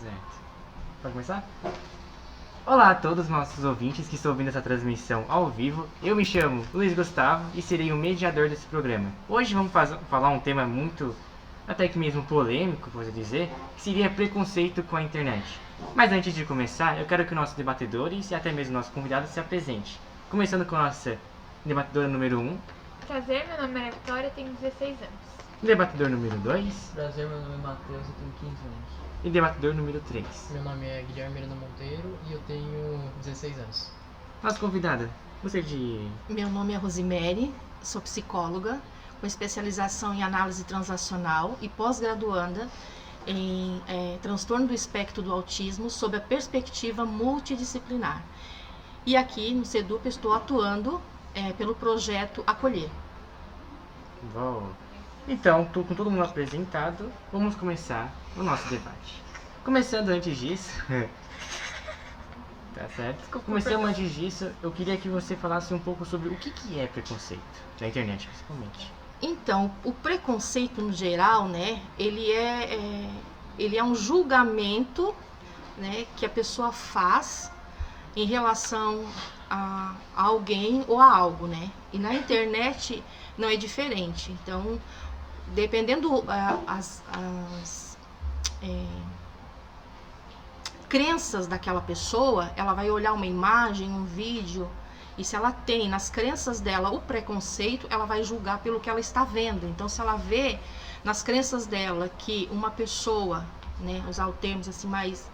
Certo. Pode começar? Olá a todos os nossos ouvintes que estão ouvindo essa transmissão ao vivo. Eu me chamo Luiz Gustavo e serei o mediador desse programa. Hoje vamos falar um tema muito, até que mesmo polêmico, posso dizer, que seria preconceito com a internet. Mas antes de começar, eu quero que nossos debatedores e até mesmo nossos convidados se apresentem. Começando com a nossa debatedora número 1. Prazer, meu nome é Victoria, tenho 16 anos. Debatedor número 2. Prazer, meu nome é Matheus, eu tenho 15 anos. E debatedor número 3. Meu nome é Guilherme Miranda Monteiro e eu tenho 16 anos. Nossa convidada, você de... Meu nome é Rosimere, sou psicóloga, com especialização em análise transacional e pós-graduanda em transtorno do espectro do autismo sob a perspectiva multidisciplinar. E aqui no CEDUP estou atuando pelo projeto Acolher. Bom, então, com todo mundo apresentado, vamos começar o nosso debate. Começando antes disso... Tá certo? Começando antes disso, eu queria que você falasse um pouco sobre o que é preconceito, na internet principalmente. Então, o preconceito no geral, né, ele é um julgamento, né, que a pessoa faz em relação a alguém ou a algo, né? E na internet não é diferente. Então, dependendo as crenças daquela pessoa, ela vai olhar uma imagem, um vídeo, e se ela tem nas crenças dela o preconceito, ela vai julgar pelo que ela está vendo. Então, se ela vê nas crenças dela que uma pessoa, né, usar o termos assim mais...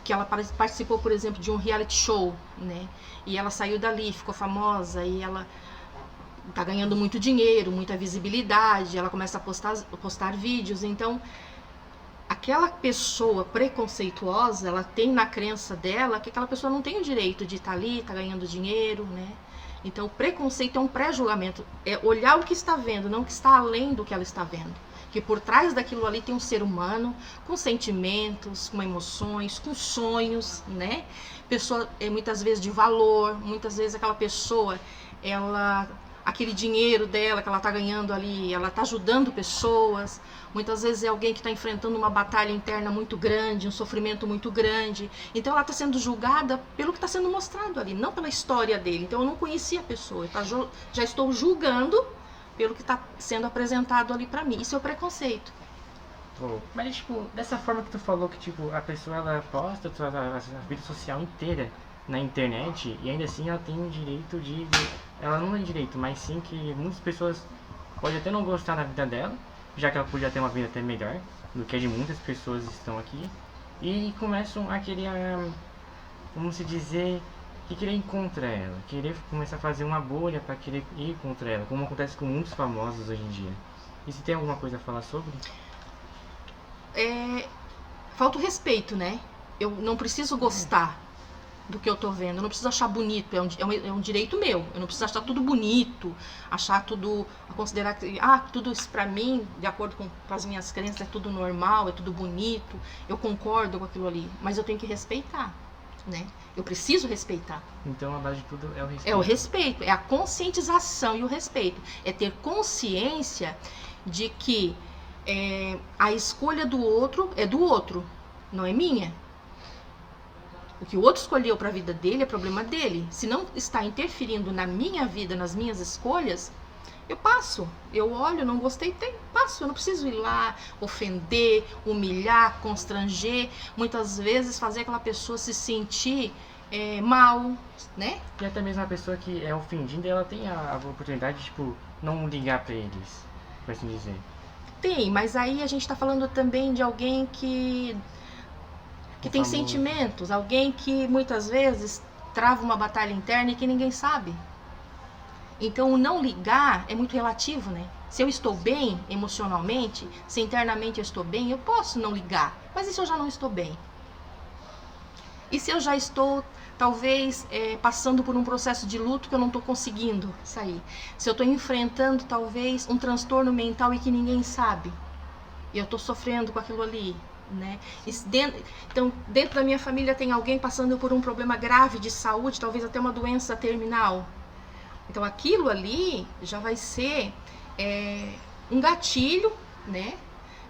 que ela participou, por exemplo, de um reality show, né, e ela saiu dali, ficou famosa, e ela tá ganhando muito dinheiro, muita visibilidade, ela começa a postar vídeos. Então, aquela pessoa preconceituosa, ela tem na crença dela que aquela pessoa não tem o direito de estar ali, tá ganhando dinheiro, né? Então, o preconceito é um pré-julgamento, é olhar o que está vendo, não o que está além do que ela está vendo. Que por trás daquilo ali tem um ser humano com sentimentos, com emoções, com sonhos, né? Pessoa, muitas vezes de valor, muitas vezes aquela pessoa, aquele dinheiro dela que ela está ganhando ali, ela está ajudando pessoas. Muitas vezes é alguém que está enfrentando uma batalha interna muito grande, um sofrimento muito grande. Então ela está sendo julgada pelo que está sendo mostrado ali, não pela história dele. Então eu não conhecia a pessoa, já estou julgando pelo que está sendo apresentado ali para mim. Isso é o preconceito. Mas, tipo, dessa forma que tu falou que, tipo, a pessoa, ela posta a vida social inteira na internet e ainda assim ela tem o direito de... Ela não tem direito, mas sim que muitas pessoas podem até não gostar da vida dela, já que ela podia ter uma vida até melhor do que a de muitas pessoas que estão aqui, e começam a querer, vamos se dizer, que querer ir contra ela, querer começar a fazer uma bolha para querer ir contra ela, como acontece com muitos famosos hoje em dia. E se tem alguma coisa a falar sobre? Falta o respeito, né? Eu não preciso gostar do que eu tô vendo, eu não preciso achar bonito, é um direito meu, eu não preciso achar tudo bonito, achar tudo, considerar que, tudo isso pra mim, de acordo com as minhas crenças, é tudo normal, é tudo bonito, eu concordo com aquilo ali, mas eu tenho que respeitar, né? Eu preciso respeitar. Então a base de tudo é o respeito. É o respeito, é a conscientização e o respeito, é ter consciência de que a escolha do outro é do outro, não é minha. O que o outro escolheu para a vida dele é problema dele. Se não está interferindo na minha vida, nas minhas escolhas, eu passo. Eu olho, não gostei, passo. Eu não preciso ir lá, ofender, humilhar, constranger. Muitas vezes fazer aquela pessoa se sentir mal, né? E até mesmo a pessoa que é ofendida, ela tem a oportunidade de, tipo, não ligar para eles, por assim dizer. Tem, mas aí a gente está falando também de alguém que tem sentimentos, alguém que muitas vezes trava uma batalha interna e que ninguém sabe. Então o não ligar é muito relativo, né? Se eu estou bem emocionalmente, se internamente eu estou bem, eu posso não ligar. Mas e se eu já não estou bem? E se eu já estou, talvez, passando por um processo de luto que eu não estou conseguindo sair? Se eu estou enfrentando, talvez, um transtorno mental e que ninguém sabe? E eu estou sofrendo com aquilo ali, né? Então, dentro da minha família tem alguém passando por um problema grave de saúde, talvez até uma doença terminal. Então, aquilo ali já vai ser um gatilho, né?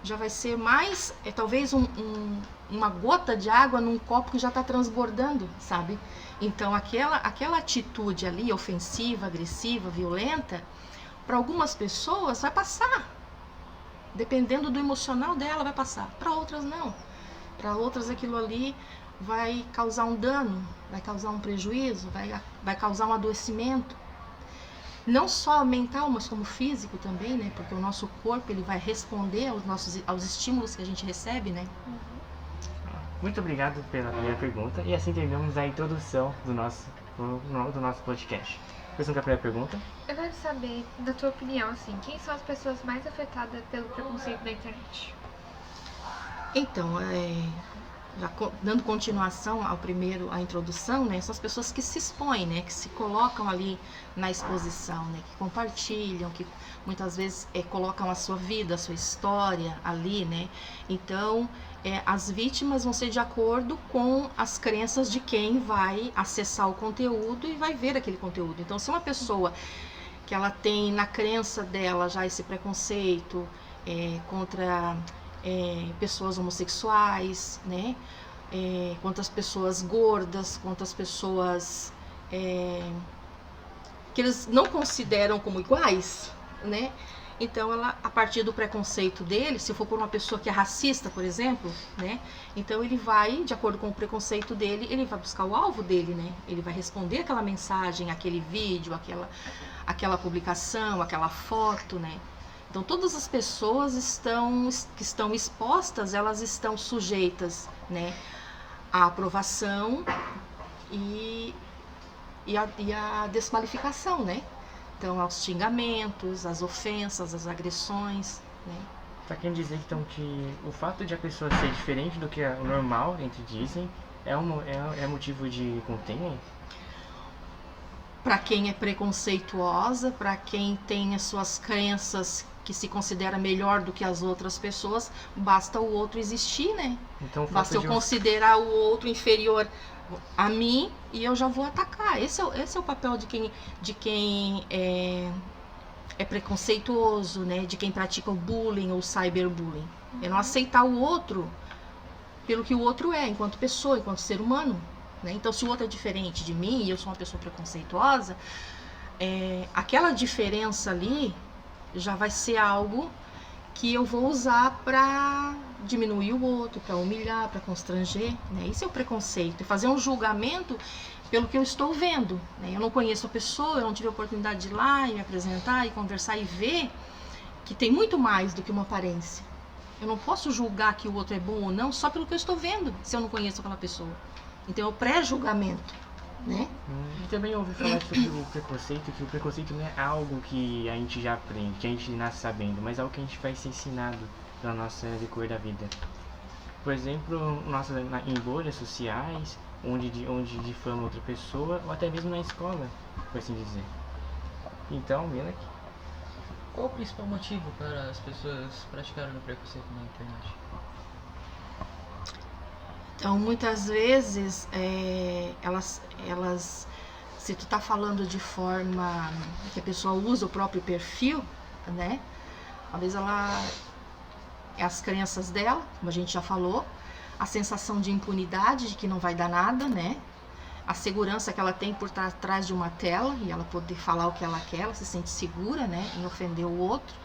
já vai ser mais, talvez uma gota de água num copo que já está transbordando, sabe? Então aquela atitude ali, ofensiva, agressiva, violenta, para algumas pessoas vai passar. Dependendo do emocional dela, vai passar. Para outras, não. Para outras, aquilo ali vai causar um dano, vai causar um prejuízo, vai causar um adoecimento. Não só mental, mas como físico também, né? Porque o nosso corpo, ele vai responder aos estímulos que a gente recebe, né? Muito obrigado pela primeira pergunta. E assim terminamos a introdução do nosso podcast. Pensando que a primeira pergunta? Eu quero saber, da tua opinião, assim, quem são as pessoas mais afetadas pelo preconceito na internet? Então, já dando continuação à introdução, né, são as pessoas que se expõem, né, que se colocam ali na exposição, né, que compartilham, que muitas vezes colocam a sua vida, a sua história ali, né. Então, as vítimas vão ser de acordo com as crenças de quem vai acessar o conteúdo e vai ver aquele conteúdo. Então, se uma pessoa que ela tem na crença dela já esse preconceito contra pessoas homossexuais, né? Contra as pessoas gordas, contra as pessoas que eles não consideram como iguais, né? Então, ela, a partir do preconceito dele, se for por uma pessoa que é racista, por exemplo, né? Então, ele vai, de acordo com o preconceito dele, ele vai buscar o alvo dele, né? Ele vai responder aquela mensagem, aquele vídeo, aquela publicação, aquela foto, né? Então, todas as pessoas que estão expostas, elas estão sujeitas, né, à aprovação e à desqualificação, né? Então, aos xingamentos, às ofensas, às agressões, né? Tá querendo dizer, então, que o fato de a pessoa ser diferente do que é o normal, entre dizem, é motivo de contêiner? Para quem é preconceituosa, para quem tem as suas crenças que se considera melhor do que as outras pessoas, basta o outro existir, né? Então, basta eu considerar o outro inferior a mim e eu já vou atacar. Esse é o papel de quem é preconceituoso, né? De quem pratica o bullying ou cyberbullying. É não aceitar o outro pelo que o outro é, enquanto pessoa, enquanto ser humano. Né? Então, se o outro é diferente de mim e eu sou uma pessoa preconceituosa, aquela diferença ali já vai ser algo que eu vou usar para diminuir o outro, para humilhar, para constranger. Né? Isso é o preconceito, fazer um julgamento pelo que eu estou vendo. Né? Eu não conheço a pessoa, eu não tive a oportunidade de ir lá e me apresentar e conversar e ver que tem muito mais do que uma aparência. Eu não posso julgar que o outro é bom ou não só pelo que eu estou vendo, se eu não conheço aquela pessoa. Então é o pré-julgamento, né? E também ouvi falar sobre o preconceito, que o preconceito não é algo que a gente já aprende, que a gente nasce sabendo, mas é algo que a gente vai ser ensinado na nossa decorrer da vida. Por exemplo, em bolhas sociais, onde difama outra pessoa, ou até mesmo na escola, por assim dizer. Então, vendo aqui. Qual o principal motivo para as pessoas praticarem o preconceito na internet? Então, muitas vezes, elas, se tu tá falando de forma que a pessoa usa o próprio perfil, né? Às vezes as crenças dela, como a gente já falou, a sensação de impunidade, de que não vai dar nada, né? A segurança que ela tem por trás de uma tela e ela poder falar o que ela quer, ela se sente segura, né? Em ofender o outro,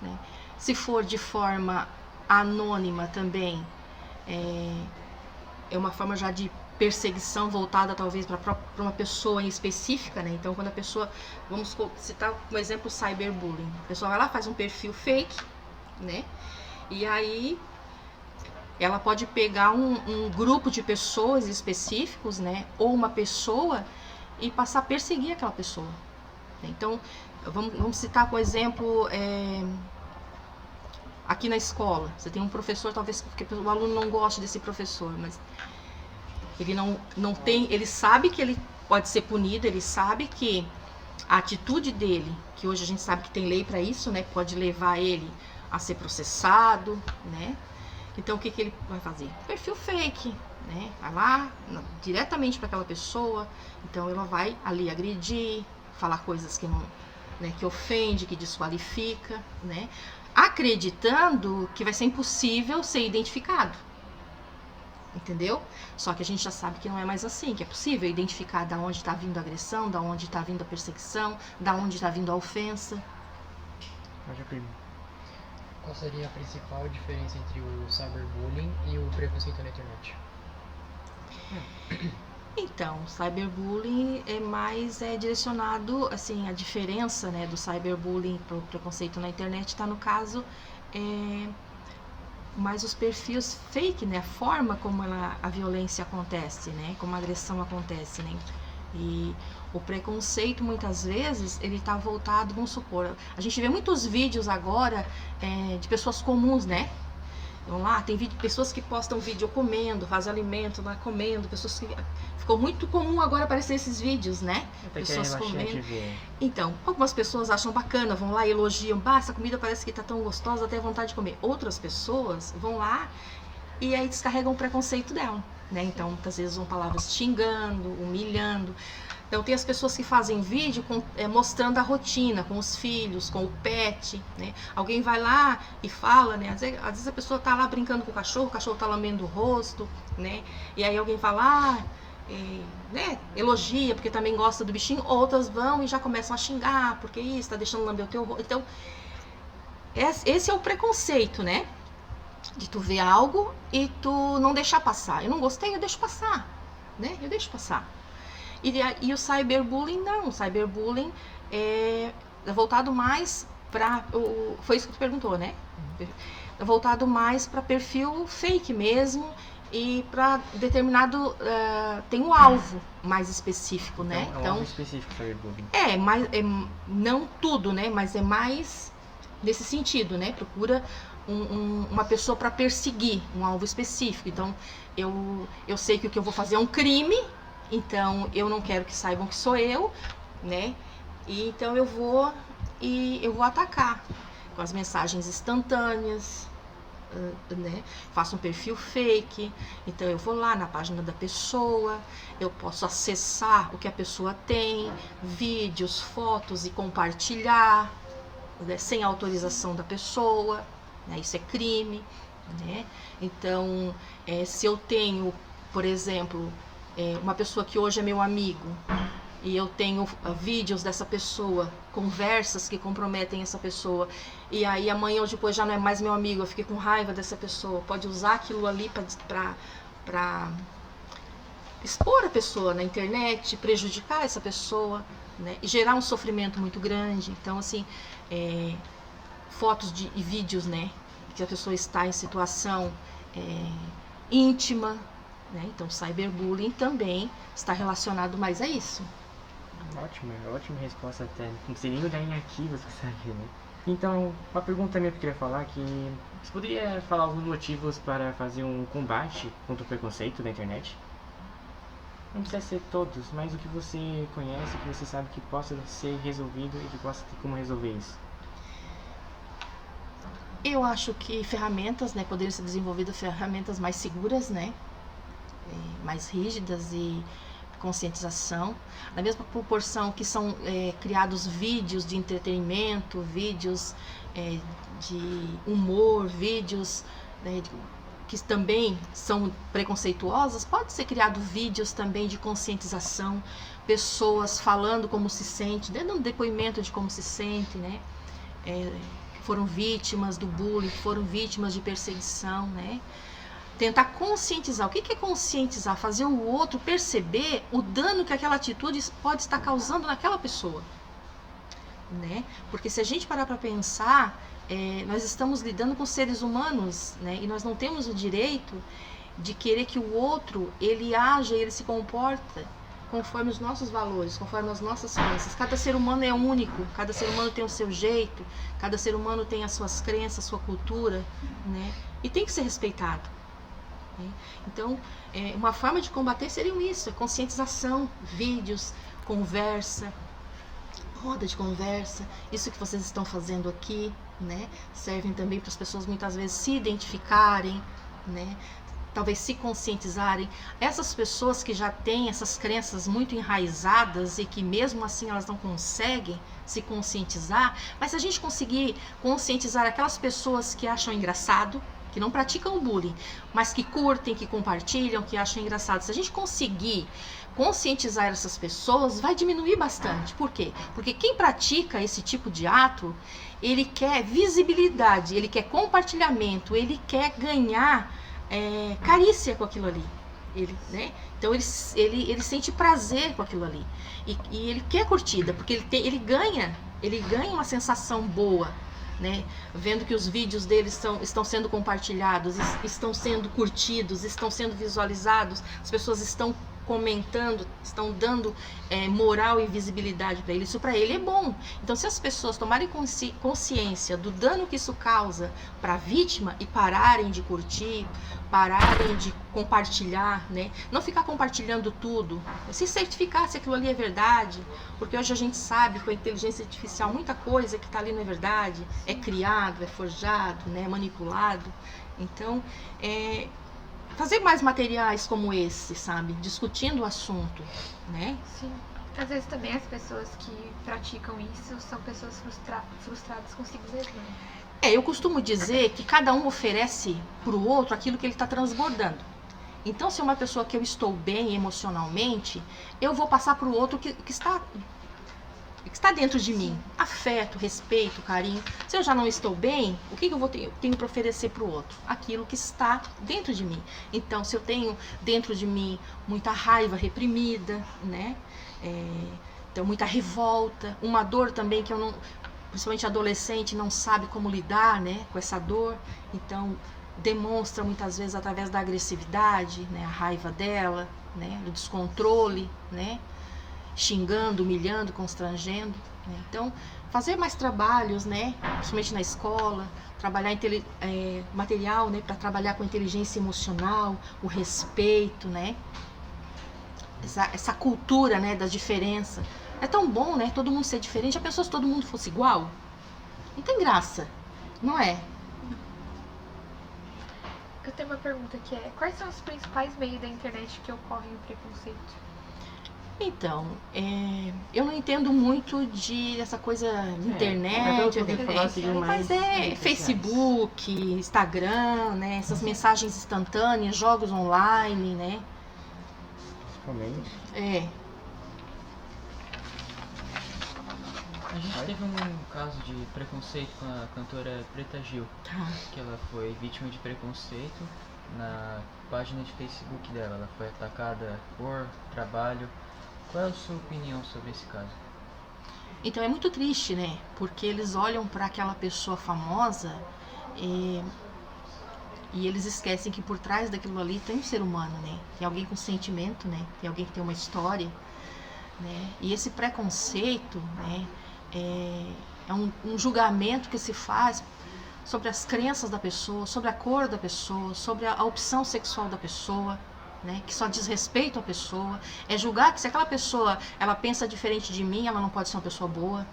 né? Se for de forma anônima também, é uma forma já de perseguição voltada talvez para uma pessoa em específica, né? Então, quando a pessoa, vamos citar como exemplo o cyberbullying, a pessoa vai lá, faz um perfil fake, né? E aí ela pode pegar um grupo de pessoas específicos, né? Ou uma pessoa e passar a perseguir aquela pessoa. Então, vamos citar como exemplo aqui na escola, você tem um professor, talvez porque o aluno não goste desse professor, mas ele não tem, ele sabe que ele pode ser punido, ele sabe que a atitude dele, que hoje a gente sabe que tem lei para isso, né, pode levar ele a ser processado, né? Então o que ele vai fazer? Perfil fake, né? Vai lá diretamente para aquela pessoa, então ela vai ali agredir, falar coisas que não, né, que ofende, que desqualifica, né? acreditando que vai ser impossível ser identificado. Entendeu? Só que a gente já sabe que não é mais assim, que é possível identificar da onde está vindo a agressão, da onde está vindo a perseguição, da onde está vindo a ofensa. Qual seria a principal diferença entre o cyberbullying e o preconceito na internet? Então, o cyberbullying é mais direcionado, assim, a diferença, né, do cyberbullying para o preconceito na internet está no caso mais os perfis fake, né, a forma como a violência acontece, né, como a agressão acontece, né, e o preconceito muitas vezes ele está voltado, vamos supor, a gente vê muitos vídeos agora de pessoas comuns, né. Vamos lá, tem pessoas que postam vídeo comendo, fazem alimento lá comendo, pessoas que... Ficou muito comum agora aparecer esses vídeos, né? Até pessoas que é comendo. de ver. Então, algumas pessoas acham bacana, vão lá e elogiam, essa comida parece que tá tão gostosa, até vontade de comer. Outras pessoas vão lá e aí descarregam o preconceito dela, né? Então, muitas vezes usam palavras xingando, humilhando. Então, tem as pessoas que fazem vídeo mostrando a rotina com os filhos, com o pet, né? Alguém vai lá e fala, né? Às vezes a pessoa tá lá brincando com o cachorro tá lambendo o rosto, né? E aí alguém fala, né? Elogia, porque também gosta do bichinho. Outras vão e já começam a xingar, porque isso, tá deixando lamber o teu rosto. Então, esse é o preconceito, né? De tu ver algo e tu não deixar passar. Eu não gostei, eu deixo passar, né? Eu deixo passar. E o cyberbullying não, o cyberbullying é voltado mais para, foi isso que tu perguntou, né? É voltado mais para perfil fake mesmo e para determinado, tem um alvo mais específico, né? Então, é um alvo específico cyberbullying. Não tudo, né? Mas é mais nesse sentido, né? Procura uma pessoa para perseguir um alvo específico. Então, eu sei que o que eu vou fazer é um crime. Então, eu não quero que saibam que sou eu, né? E então eu vou atacar com as mensagens instantâneas, né? Faço um perfil fake. Então, eu vou lá na página da pessoa, eu posso acessar o que a pessoa tem, vídeos, fotos e compartilhar, né? Sem autorização da pessoa, né? Isso é crime, né? Então, se eu tenho, por exemplo, uma pessoa que hoje é meu amigo e eu tenho vídeos dessa pessoa, conversas que comprometem essa pessoa, e aí amanhã ou depois já não é mais meu amigo, eu fiquei com raiva dessa pessoa, pode usar aquilo ali para expor a pessoa na internet, prejudicar essa pessoa, né, e gerar um sofrimento muito grande. Então, assim, fotos e vídeos, né, que a pessoa está em situação íntima, né? Então, cyberbullying também está relacionado mais a isso. Ótima resposta até. Não sei nem olhar em arquivos pra saber, né? Então, uma pergunta minha que eu queria falar que você poderia falar alguns motivos para fazer um combate contra o preconceito na internet? Não precisa ser todos, mas o que você conhece, que você sabe que possa ser resolvido e que possa ter como resolver isso. Eu acho que ferramentas, né, poderiam ser desenvolvidas ferramentas mais seguras, né? Mais rígidas e conscientização, na mesma proporção que são criados vídeos de entretenimento, vídeos de humor, vídeos que também são preconceituosos, pode ser criado vídeos também de conscientização, pessoas falando como se sente, dando um depoimento de como se sente, né? Que foram vítimas do bullying, que foram vítimas de perseguição, né? Tentar conscientizar. O que é conscientizar? Fazer o outro perceber o dano que aquela atitude pode estar causando naquela pessoa, né? Porque se a gente parar para pensar, nós estamos lidando com seres humanos, né? E nós não temos o direito de querer que o outro, ele haja, ele se comporta conforme os nossos valores, conforme as nossas crenças. Cada ser humano é único, cada ser humano tem o seu jeito, cada ser humano tem as suas crenças, a sua cultura, né? E tem que ser respeitado. Então, uma forma de combater seria isso, conscientização, vídeos, conversa, roda de conversa, isso que vocês estão fazendo aqui, né? Servem também para as pessoas muitas vezes se identificarem, né? talvez se conscientizarem, essas pessoas que já têm essas crenças muito enraizadas e que mesmo assim elas não conseguem se conscientizar, mas se a gente conseguir conscientizar aquelas pessoas que acham engraçado, que não praticam o bullying, mas que curtem, que compartilham, que acham engraçado, se a gente conseguir conscientizar essas pessoas, vai diminuir bastante. Por quê? Porque quem pratica esse tipo de ato, ele quer visibilidade, ele quer compartilhamento, ele quer ganhar carícia com aquilo ali. Né? Então ele sente prazer com aquilo ali. E ele quer curtida, porque ele ganha uma sensação boa, né? Vendo que os vídeos dele estão sendo compartilhados, estão sendo curtidos, estão sendo visualizados, as pessoas estão comentando, estão dando moral e visibilidade para ele. Isso para ele é bom. Então, se as pessoas tomarem consciência do dano que isso causa para a vítima e pararem de curtir, pararem de compartilhar, né? Não ficar compartilhando tudo, se certificar se aquilo ali é verdade, porque hoje a gente sabe com a inteligência artificial muita coisa que está ali não é verdade, é criado, é forjado, né? Manipulado. Então, fazer mais materiais como esse, sabe? Discutindo o assunto, né? Sim. Às vezes também as pessoas que praticam isso são pessoas frustradas consigo mesmas. Eu costumo dizer que cada um oferece para o outro aquilo que ele está transbordando. Então, se é uma pessoa que eu estou bem emocionalmente, eu vou passar para o outro que está dentro de mim. Afeto, respeito, carinho. Se eu já não estou bem, o que eu tenho para oferecer para o outro? Aquilo que está dentro de mim. Então, se eu tenho dentro de mim muita raiva reprimida, né? Então, muita revolta, uma dor também que eu não... Principalmente adolescente não sabe como lidar, né, com essa dor. Então, demonstra muitas vezes através da agressividade, né, a raiva dela, né, do descontrole, né? Xingando, humilhando, constrangendo, né? Então, fazer mais trabalhos, né? Principalmente na escola, trabalhar material, né? Para trabalhar com a inteligência emocional, o respeito, né? Essa cultura, né? Da diferença. É tão bom, né? Todo mundo ser diferente. Já pensou se todo mundo fosse igual? Não tem graça, não é? Eu tenho uma pergunta que é: quais são os principais meios da internet que ocorrem o preconceito? Então, eu não entendo muito dessa coisa de internet, mas Facebook, Instagram, né? Essas mensagens instantâneas, jogos online, né? Principalmente. A gente teve um caso de preconceito com a cantora Preta Gil, que ela foi vítima de preconceito na página de Facebook dela. Ela foi atacada por trabalho. Qual é a sua opinião sobre esse caso? Então é muito triste, né? Porque eles olham para aquela pessoa famosa e eles esquecem que por trás daquilo ali tem um ser humano, né? Tem alguém com sentimento, né? Tem alguém que tem uma história, né? E esse preconceito, né? É um julgamento que se faz sobre as crenças da pessoa, sobre a cor da pessoa, sobre a opção sexual da pessoa, né, que só diz respeito à pessoa. É julgar que se aquela pessoa ela pensa diferente de mim, ela não pode ser uma pessoa boa.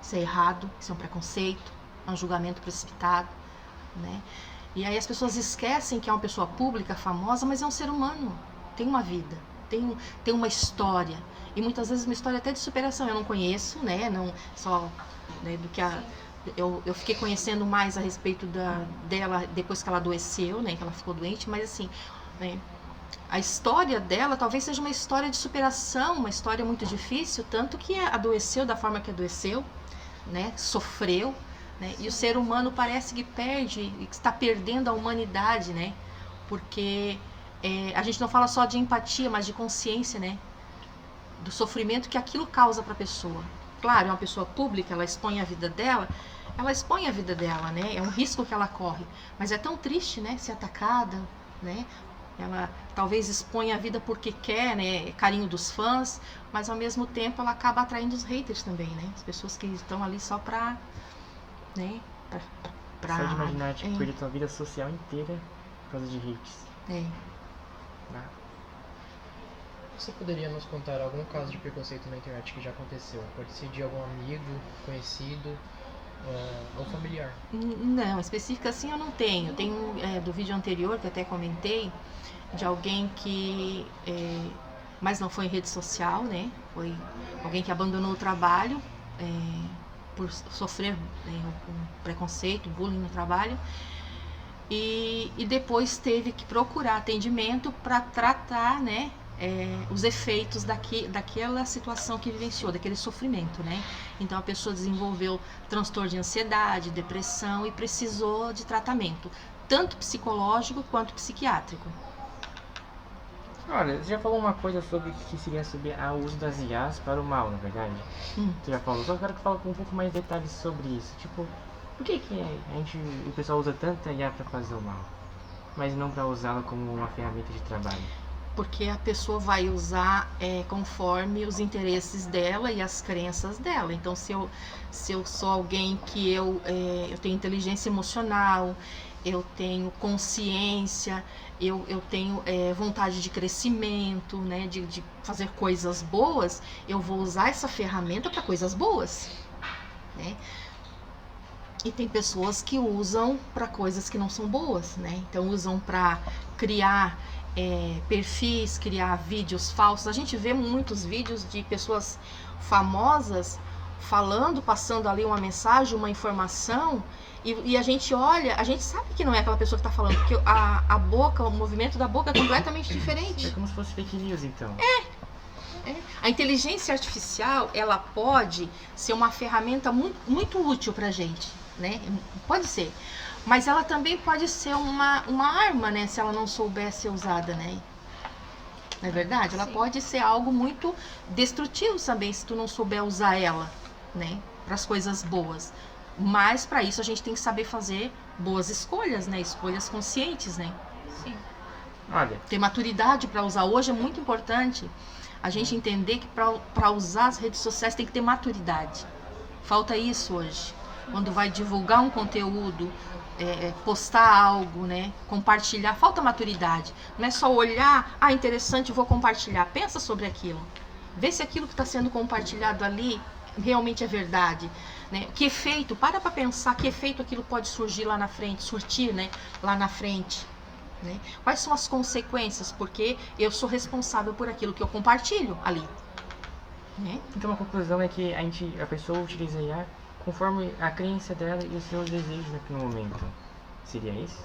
Isso é errado, isso é um preconceito, é um julgamento precipitado, né? E aí as pessoas esquecem que é uma pessoa pública, famosa, mas é um ser humano, tem uma vida, tem uma história. E muitas vezes uma história até de superação. Eu não conheço, né? Não só, né, do que eu fiquei conhecendo mais a respeito dela depois que ela adoeceu, né? Que ela ficou doente, mas assim, né, a história dela talvez seja uma história de superação, uma história muito difícil, tanto que adoeceu da forma que adoeceu, né? Sofreu, né? E o ser humano parece que perde, que está perdendo a humanidade, né? Porque a gente não fala só de empatia, mas de consciência, né? Do sofrimento que aquilo causa para a pessoa. Claro, é uma pessoa pública, ela expõe a vida dela, né? É um risco que ela corre, mas é tão triste, né? Ser atacada, né? Ela talvez expõe a vida porque quer, né? Carinho dos fãs, mas ao mesmo tempo ela acaba atraindo os haters também, né? As pessoas que estão ali só pra, né? Só de imaginar, tipo, perder tua vida social inteira por causa de hates. Você poderia nos contar algum caso de preconceito na internet que já aconteceu? Pode ser de algum amigo, conhecido, Ou familiar? Não, específica assim eu não tenho. Tem do vídeo anterior que eu até comentei, de alguém que, mas não foi em rede social, né? Foi alguém que abandonou o trabalho por sofrer um preconceito, bullying no trabalho. E depois teve que procurar atendimento para tratar, né, os efeitos daquela situação que vivenciou, daquele sofrimento, né? Então a pessoa desenvolveu transtorno de ansiedade, depressão e precisou de tratamento, tanto psicológico quanto psiquiátrico. Olha, você já falou uma coisa sobre que seria sobre o uso das IAs para o mal, na verdade? Você já falou, só quero que fale com um pouco mais de detalhes sobre isso. Tipo, por que o pessoal usa tanta IA para fazer o mal, mas não para usá-la como uma ferramenta de trabalho? Porque a pessoa vai usar conforme os interesses dela e as crenças dela. Então, se eu sou alguém que eu tenho inteligência emocional, eu tenho consciência, eu tenho vontade de crescimento, né, de fazer coisas boas, eu vou usar essa ferramenta para coisas boas, né? E tem pessoas que usam para coisas que não são boas, né? Então usam para criar perfis, criar vídeos falsos. A gente vê muitos vídeos de pessoas famosas falando, passando ali uma mensagem, uma informação, e a gente olha, a gente sabe que não é aquela pessoa que está falando, porque a boca, o movimento da boca é completamente diferente. É como se fosse fake news, então. A inteligência artificial, ela pode ser uma ferramenta muito, muito útil pra gente, né? Pode ser. Mas ela também pode ser uma arma, né? Se ela não souber ser usada, né? Não é verdade? Ela Sim. pode ser algo muito destrutivo também, se tu não souber usar ela, né? Para as coisas boas. Mas para isso a gente tem que saber fazer boas escolhas, né? Escolhas conscientes, né? Sim. Olha, Ter maturidade para usar. Hoje é muito importante a gente entender que para usar as redes sociais tem que ter maturidade. Falta isso hoje. Quando vai divulgar um conteúdo, postar algo, né, compartilhar, falta maturidade. Não é só olhar, interessante, vou compartilhar. Pensa sobre aquilo. Vê se aquilo que está sendo compartilhado ali realmente é verdade. Né? Que efeito, para pensar que efeito aquilo pode surgir lá na frente, surtir, né, lá na frente. Né? Quais são as consequências? Porque eu sou responsável por aquilo que eu compartilho ali. Né? então a conclusão é que a pessoa utiliza a IA conforme a crença dela e os seus desejos naquele momento. Seria isso?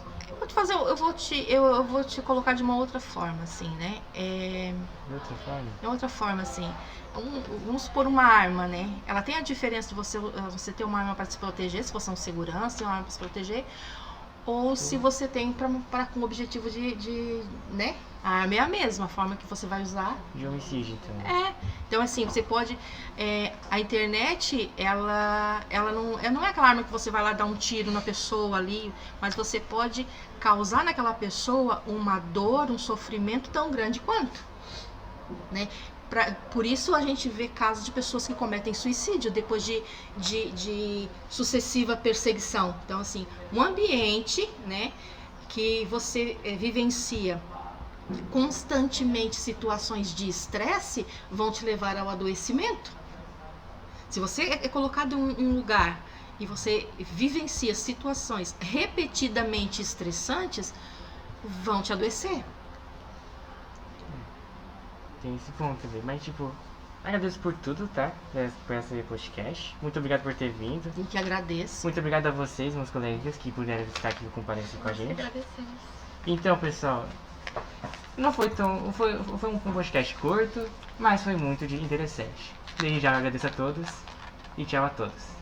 Eu vou te colocar de uma outra forma, assim, né? De outra forma? De outra forma, assim. Vamos supor uma arma, né? Ela tem a diferença de você ter uma arma para se proteger, se você é um segurança, ter uma arma para se proteger, ou se você tem com o objetivo de, né? A arma é a mesma, a forma que você vai usar. De homicídio, então. Então, assim, você pode... a internet, ela não é aquela arma que você vai lá dar um tiro na pessoa ali, mas você pode causar naquela pessoa uma dor, um sofrimento tão grande quanto. Né? Por isso a gente vê casos de pessoas que cometem suicídio depois de sucessiva perseguição. Então, assim, um ambiente, né, que você vivencia constantemente situações de estresse vão te levar ao adoecimento. Se você é colocado em um lugar e você vivencia situações repetidamente estressantes, vão te adoecer. Tem esse ponto também. Mas, tipo, agradeço por tudo, tá? Por esse podcast. Muito obrigado por ter vindo. Eu que agradeço. Muito obrigado a vocês, meus colegas, que puderam estar aqui comparecer com a gente. Agradecemos. Então, pessoal, não foi tão. Foi um podcast curto, mas foi muito interessante. Desde já agradeço a todos e tchau a todos.